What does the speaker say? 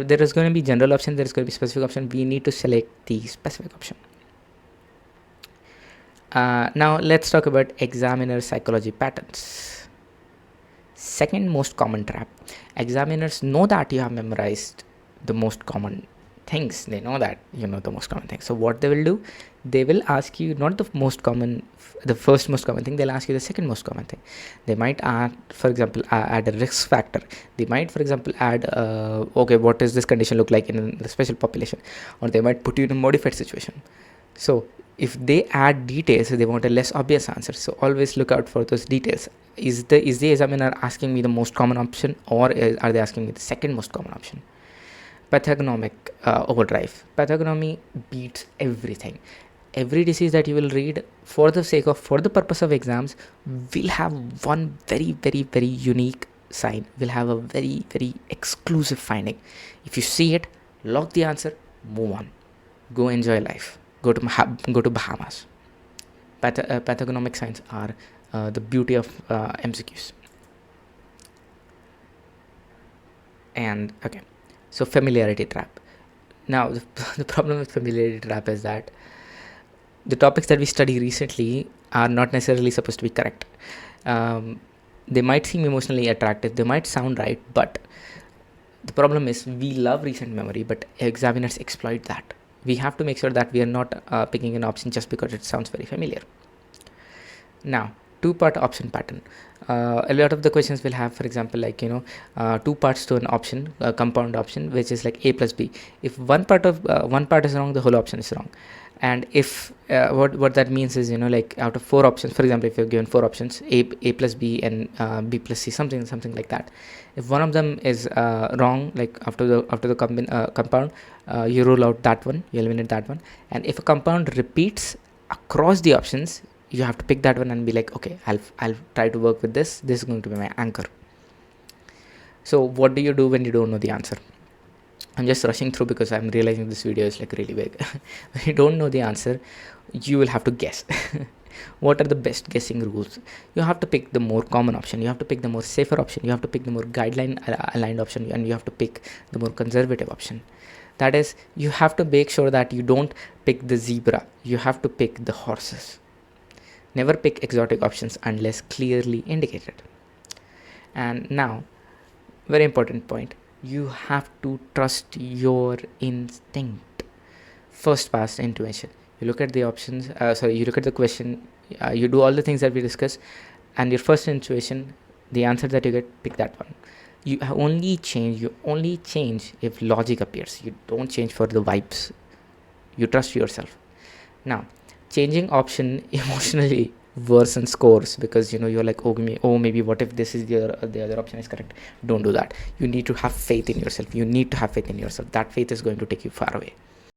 there is going to be general option, there is going to be specific option. We need to select the specific option. Now let's talk about examiner psychology patterns. Second most common trap. Examiners know that you have memorized the most common things. They know that you know the most common things. So what they will do, they will ask you not the first most common thing. They'll ask you the second most common thing. They might add, for example, add a risk factor. They might, for example, add okay, what does this condition look like in the special population, or they might put you in a modified situation. So if they add details, they want a less obvious answer. So always look out for those details. Is the examiner asking me the most common option, or are they asking me the second most common option? Pathognomonic overdrive. Pathognomy beats everything. Every disease that you will read, for the purpose of exams, will have one very, very, very unique sign, will have a very, very exclusive finding. If you see it, lock the answer, move on, go enjoy life, go to Bahamas. Pathognomic signs are the beauty of MCQs. And okay, so familiarity trap. Now the problem with familiarity trap is that the topics that we study recently are not necessarily supposed to be correct. They might seem emotionally attractive, they might sound right, but the problem is we love recent memory, but examiners exploit that. We have to make sure that we are not picking an option just because it sounds very familiar. Now, two-part option pattern. A lot of the questions will have, for example, like two parts to an option, a compound option, which is like a plus b. If one part is wrong, the whole option is wrong. And if what that means is, like out of four options, for example, if you're given four options, a plus b and b plus c, something like that. If one of them is wrong, like after the compound, you rule out that one, you eliminate that one. And if a compound repeats across the options, you have to pick that one and be like, okay, I'll try to work with this. This is going to be my anchor. So what do you do when you don't know the answer? I'm just rushing through because I'm realizing this video is like really big. When you don't know the answer, you will have to guess. What are the best guessing rules? You have to pick the more common option, you have to pick the more safer option, you have to pick the more guideline aligned option, and you have to pick the more conservative option. That is, you have to make sure that you don't pick the zebra, you have to pick the horses. Never pick exotic options unless clearly indicated. And now, very important point, you have to trust your instinct. First pass intuition. You look at the options, you look at the question, you do all the things that we discussed, and your first intuition, the answer that you get, pick that one. You only change if logic appears. You don't change for the vibes. You trust yourself. Now, changing option emotionally worsen scores, because you're like, maybe what if this is the other option is correct. Don't do that. You need to have faith in yourself. That faith is going to take you far away.